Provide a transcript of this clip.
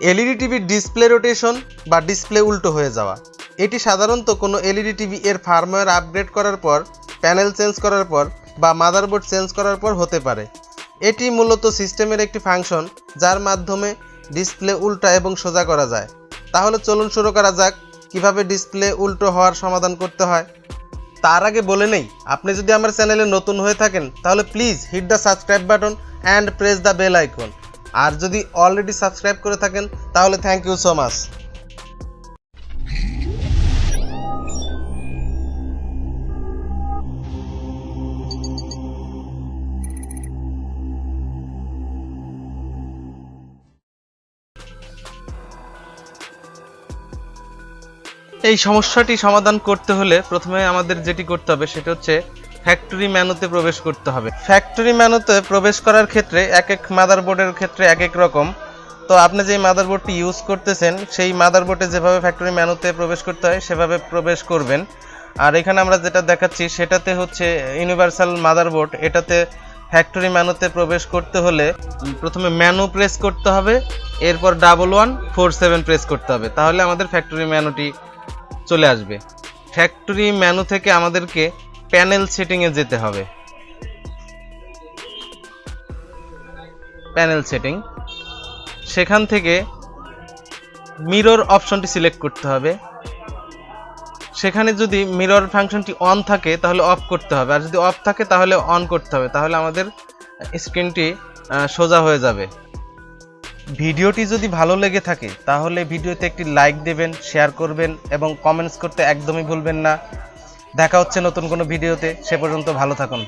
LED টিভির display rotation বা display উল্টো হয়ে যাওয়া, এটি সাধারণত কোনো এলইডি টিভি এর ফার্মওয়্যার আপগ্রেড করার পর, প্যানেল চেঞ্জ করার পর বা মাদারবোর্ড চেঞ্জ করার পর হতে পারে। এটি মূলত সিস্টেমের একটি ফাংশন যার মাধ্যমে ডিসপ্লে উল্টা এবং সোজা করা যায়। তাহলে চলুন শুরু করা যাক কিভাবে ডিসপ্লে উল্টো হওয়ার সমাধান করতে হয়। তার আগে বলে নেই, আপনি যদি আমার চ্যানেলে নতুন হয়ে থাকেন তাহলে please hit the subscribe button and press the bell icon. আর যদি অলরেডি সাবস্ক্রাইব করে থাকেন তাহলে থ্যাংক ইউ সো মাচ। এই সমস্যাটি সমাধান করতে হলে প্রথমে আমাদের যেটি করতে হবে সেটা হচ্ছে ফ্যাক্টরি মেনুতে প্রবেশ করতে হবে। ফ্যাক্টরি মেনুতে প্রবেশ করার ক্ষেত্রে এক এক মাদারবোর্ডের ক্ষেত্রে এক এক রকম। তো আপনি যে মাদারবোর্ডটি ইউজ করতেছেন সেই মাদারবোর্ডে যেভাবে ফ্যাক্টরি মেনুতে প্রবেশ করতে হয় সেভাবে প্রবেশ করবেন। আর এখানে আমরা যেটা দেখাচ্ছি সেটাতে হচ্ছে ইউনিভার্সাল মাদারবোর্ড। এটাতে ফ্যাক্টরি মেনুতে প্রবেশ করতে হলে প্রথমে মেনু প্রেস করতে হবে, এরপর 1147 প্রেস করতে হবে, তাহলে আমাদের ফ্যাক্টরি মেনুটি চলে আসবে। ফ্যাক্টরি মেনু থেকে আমাদেরকে প্যানেল সেটিংয়ে যেতে হবে। প্যানেল সেটিং, সেখান থেকে মিরর অপশনটি সিলেক্ট করতে হবে। সেখানে যদি মিরর ফাংশনটি অন থাকে তাহলে অফ করতে হবে, আর যদি অফ থাকে তাহলে অন করতে হবে, তাহলে আমাদের স্ক্রিনটি সোজা হয়ে যাবে। ভিডিওটি যদি ভালো লেগে থাকে তাহলে ভিডিওতে একটি লাইক দেবেন, শেয়ার করবেন এবং কমেন্টস করতে একদমই ভুলবেন না। দেখা হচ্ছে নতুন কোনো ভিডিওতে, সে পর্যন্ত ভালো থাকুন।